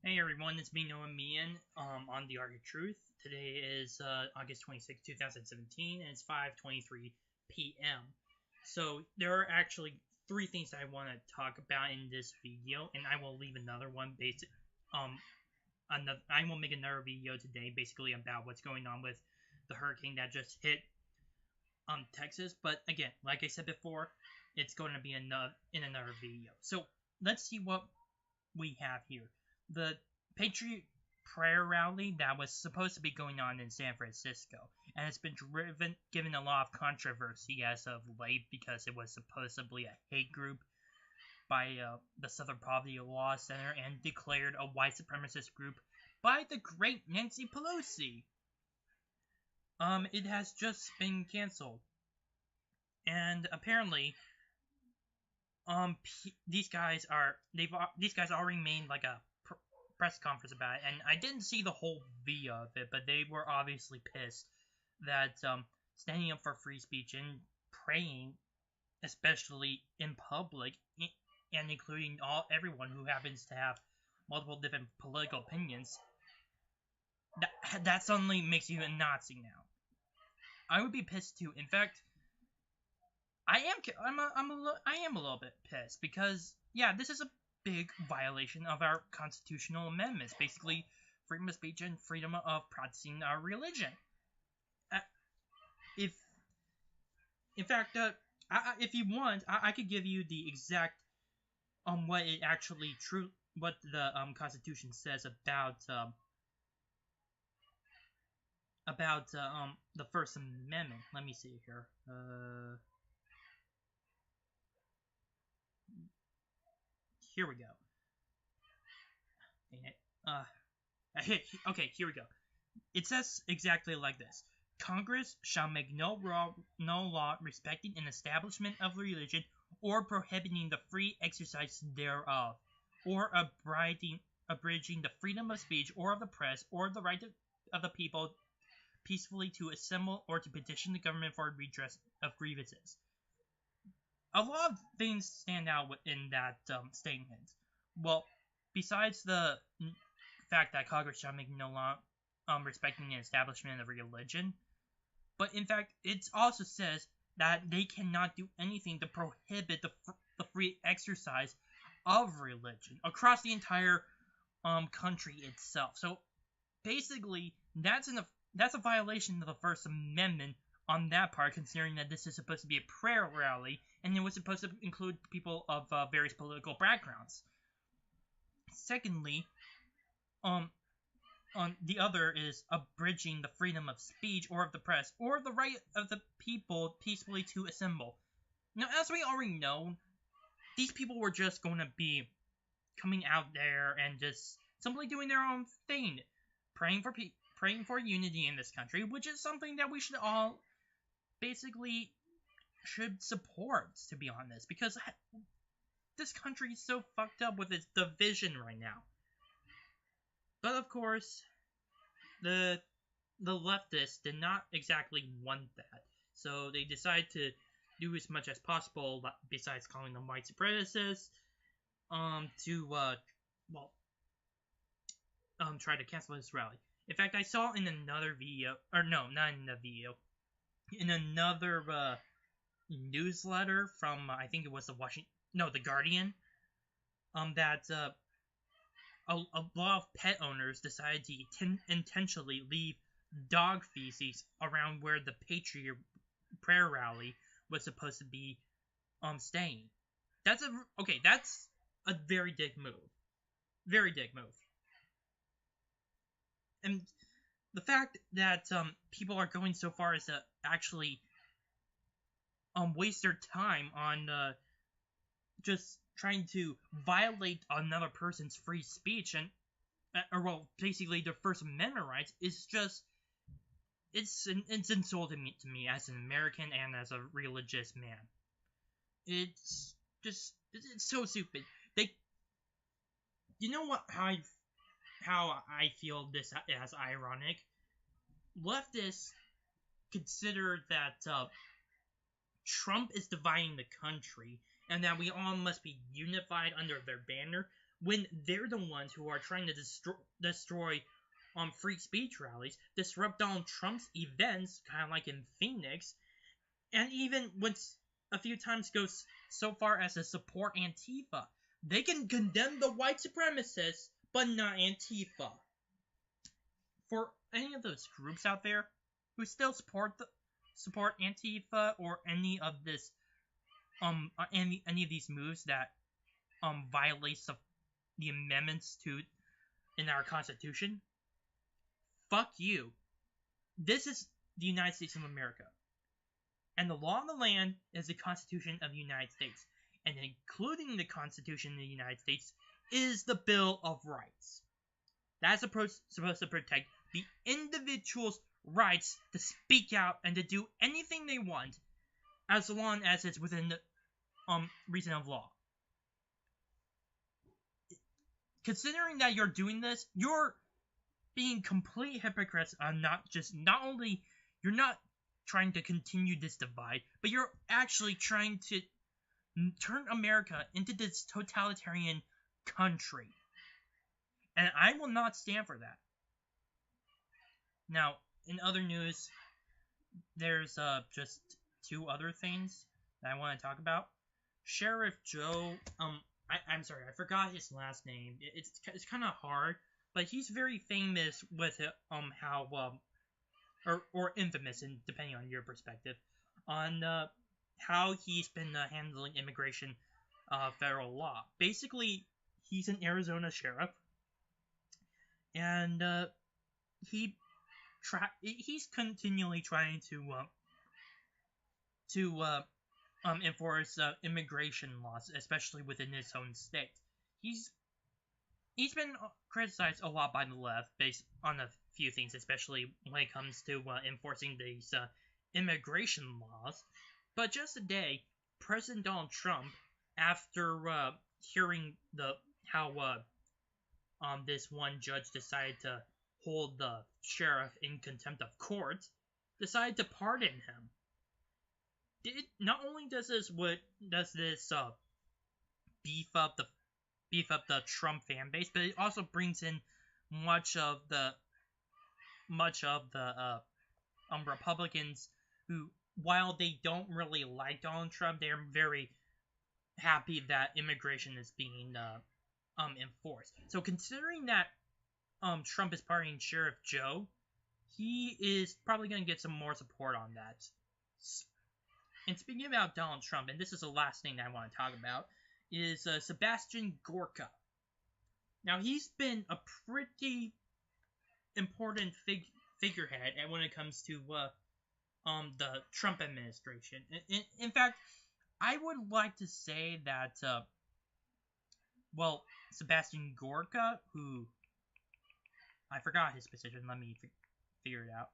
Hey everyone, it's me, Noah Meehan, on The Art of Truth. Today is August 26, 2017, and it's 5:23 p.m. So there are actually three things I want to talk about in this video, and I will leave another one I will make another video today basically about what's going on with the hurricane that just hit Texas. But again, like I said before, it's going to be in another video. So let's see what we have here. The Patriot prayer rally that was supposed to be going on in San Francisco, and it's been given a lot of controversy as of late because it was supposedly a hate group by the Southern Poverty Law Center and declared a white supremacist group by the great Nancy Pelosi. It has just been canceled, and apparently, these guys already made like a press conference about it, and I didn't see the whole video of it, but they were obviously pissed that standing up for free speech and praying, especially in public, and including everyone who happens to have multiple different political opinions, that suddenly makes you a Nazi now. I would be pissed too. In fact, I am a little bit pissed because, yeah, this is a big violation of our constitutional amendments, basically freedom of speech and freedom of practicing our religion. If you want, I could give you the exact what it actually what the Constitution says about the First Amendment. Let me see here. Here we go. Okay, here we go. It says exactly like this. Congress shall make no law respecting an establishment of religion or prohibiting the free exercise thereof, or abridging the freedom of speech or of the press, or the right of the people peacefully to assemble or to petition the government for redress of grievances. A lot of things stand out in that statement. Well, besides the fact that Congress shall make no law respecting an establishment of religion, but in fact, it also says that they cannot do anything to prohibit the free exercise of religion across the entire country itself. So basically, that's a violation of the First Amendment on that part, considering that this is supposed to be a prayer rally, and it was supposed to include people of various political backgrounds. Secondly, the other is abridging the freedom of speech or of the press, or the right of the people peacefully to assemble. Now, as we already know, these people were just going to be coming out there and just simply doing their own thing, praying for unity in this country, which is something that we should all basically should support, to be honest, because this country is so fucked up with its division right now. But of course, the leftists did not exactly want that, so they decided to do as much as possible, besides calling them white supremacists, try to cancel this rally. In fact, I saw in another video, or no, not in the video, in another newsletter from, I think it was the Guardian, that a lot of pet owners decided to intentionally leave dog feces around where the Patriot prayer rally was supposed to be staying. That's a very dick move. Very dick move. And the fact that people are going so far as to actually waste their time on just trying to violate another person's free speech and basically their First Amendment rights is just it's insulting to me as an American and as a religious man. It's so stupid. You know what? How I feel this as ironic. Leftists consider that Trump is dividing the country and that we all must be unified under their banner when they're the ones who are trying to destroy free speech rallies, disrupt Donald Trump's events, kind of like in Phoenix, and even went a few times goes so far as to support Antifa. They can condemn the white supremacists, but not Antifa. For any of those groups out there who still support Antifa or any of this any of these moves that violates the amendments to in our Constitution, fuck you. This is the United States of America. And the law of the land is the Constitution of the United States. And including the Constitution of the United States is the Bill of Rights. That's supposed to protect the individual's rights to speak out and to do anything they want as long as it's within the reason of law. Considering that you're doing this, you're being complete hypocrites on not only you're not trying to continue this divide, but you're actually trying to turn America into this totalitarian country. And I will not stand for that. Now, in other news, there's just two other things that I want to talk about. Sheriff Joe, I'm sorry, I forgot his last name. It's kind of hard, but he's very famous with how or infamous, and depending on your perspective, on how he's been handling immigration federal law. Basically, he's an Arizona sheriff, and he's continually trying to enforce immigration laws, especially within his own state. He's been criticized a lot by the left based on a few things, especially when it comes to enforcing these immigration laws. But just today, President Donald Trump, after hearing how this one judge decided to hold the sheriff in contempt of court, decided to pardon him. Not only does this beef up the Trump fan base, but it also brings in much of the Republicans who, while they don't really like Donald Trump, they're very happy that immigration is being enforced. So considering that Trump is pardoning Sheriff Joe, he is probably going to get some more support on that. And speaking about Donald Trump, and this is the last thing that I want to talk about, is Sebastian Gorka. Now, he's been a pretty important figurehead when it comes to the Trump administration. In fact, I would like to say that, Sebastian Gorka, who I forgot his position. Let me figure it out.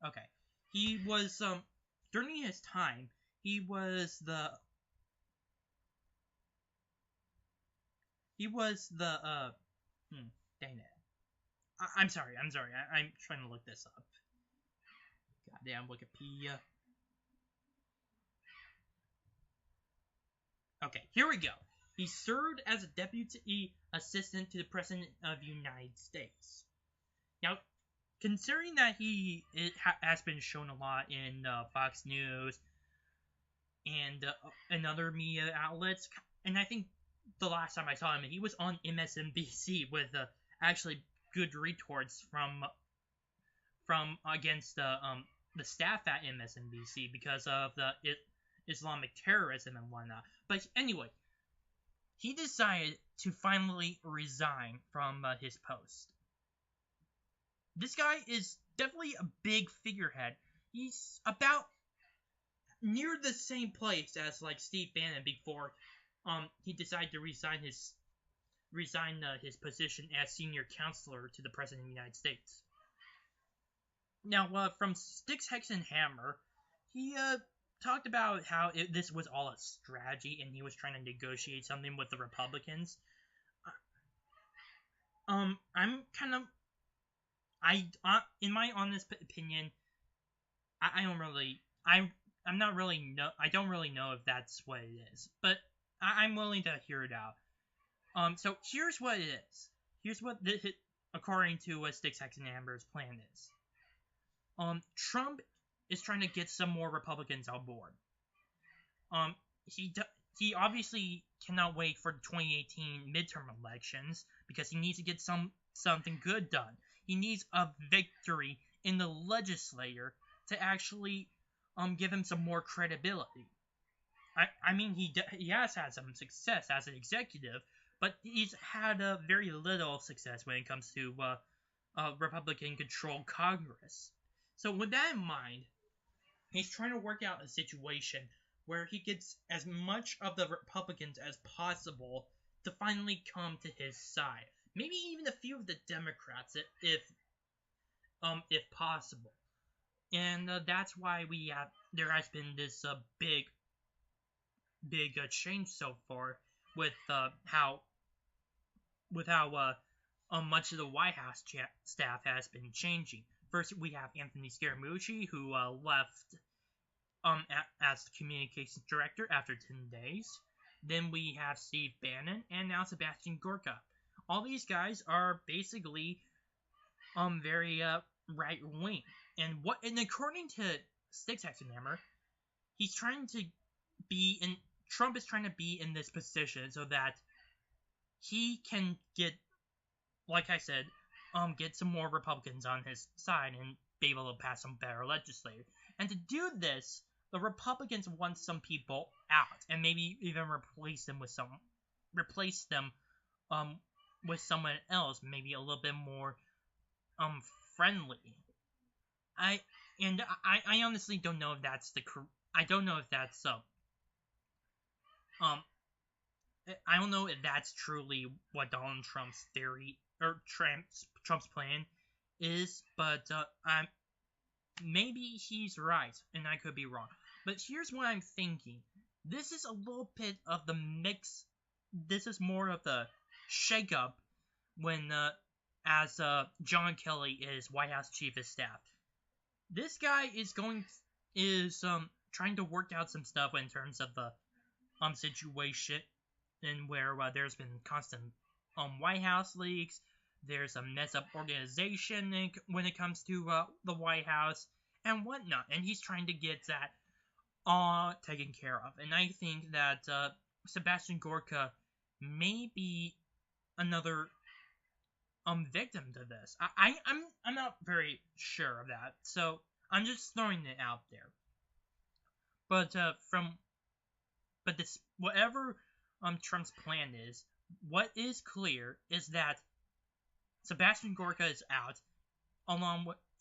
Okay. He was, during his time, he was the, dang it. I'm sorry. I'm trying to look this up. Goddamn Wikipedia. Okay, here we go. He served as a deputy assistant to the President of the United States. Now, considering that he has been shown a lot in Fox News and other media outlets, and I think the last time I saw him, he was on MSNBC with actually good retorts from against the staff at MSNBC because of the Islamic terrorism and whatnot. But anyway, he decided to finally resign from his post. This guy is definitely a big figurehead. He's about near the same place as like Steve Bannon before he decided to resign his position as senior counselor to the President of the United States. Now, from Sticks, Hex, and Hammer, he talked about how this was all a strategy and he was trying to negotiate something with the Republicans. I'm kind of in my honest opinion, I don't really, I'm not really know, I don't really know if that's what it is, but I'm willing to hear it out. So here's what it is. Here's what according to what Sticks, Hex, and Amber's plan is. Trump is trying to get some more Republicans on board. He obviously cannot wait for the 2018 midterm elections because he needs to get something good done. He needs a victory in the legislature to actually give him some more credibility. I mean, he has had some success as an executive, but he's had very little success when it comes to Republican-controlled Congress. So with that in mind, he's trying to work out a situation where he gets as much of the Republicans as possible to finally come to his side. Maybe even a few of the Democrats, if possible. And that's why there has been this big change so far with how much of the White House staff has been changing. First, we have Anthony Scaramucci, who left as the communications director after 10 days. Then we have Steve Bannon, and now Sebastian Gorka. All these guys are basically very right wing. And according to Sticks, Hex, and Hammer, Trump is trying to be in this position so that he can get, like I said, get some more Republicans on his side and be able to pass some better legislation. And to do this, the Republicans want some people out, and maybe even replace them with someone else, maybe a little bit more friendly. I honestly don't know if that's I don't know if that's truly what Donald Trump's theory or Trump's plan is, but maybe he's right, and I could be wrong. But here's what I'm thinking. This is a little bit of the mix. This is more of the shakeup when, as John Kelly is White House Chief of Staff. This guy is trying to work out some stuff in terms of the situation, and where there's been constant White House leaks. There's a mess up organization when it comes to the White House and whatnot, and he's trying to get that taken care of. And I think that Sebastian Gorka may be another victim to this. I'm not very sure of that, so I'm just throwing it out there. But whatever Trump's plan is, what is clear is that Sebastian Gorka is out,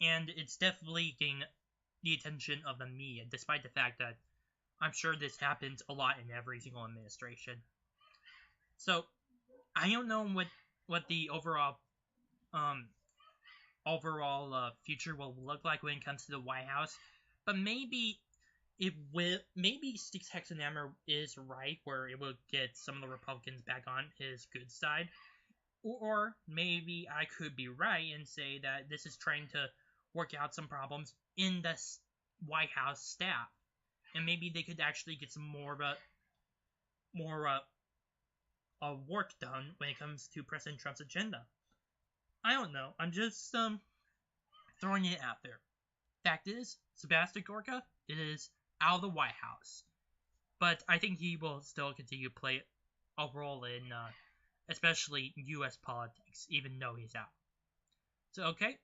and it's definitely getting the attention of the media, despite the fact that I'm sure this happens a lot in every single administration. So I don't know what the overall future will look like when it comes to the White House, but maybe Sticks, Hex, and Hammer is right, where it will get some of the Republicans back on his good side. Or maybe I could be right and say that this is trying to work out some problems in the White House staff, and maybe they could actually get some more work done when it comes to President Trump's agenda. I don't know. I'm just throwing it out there. Fact is, Sebastian Gorka is out of the White House, but I think he will still continue to play a role in especially U.S. politics, even though he's out.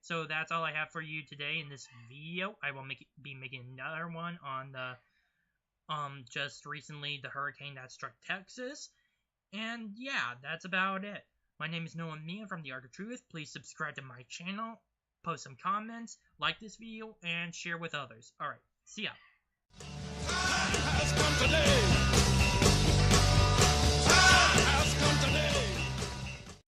So that's all I have for you today in this video. I will be making another one on the just recently the hurricane that struck Texas. And yeah, that's about it. My name is Noah Mia from the Arc of Truth. Please subscribe to my channel, post some comments, like this video, and share with others. Alright, see ya.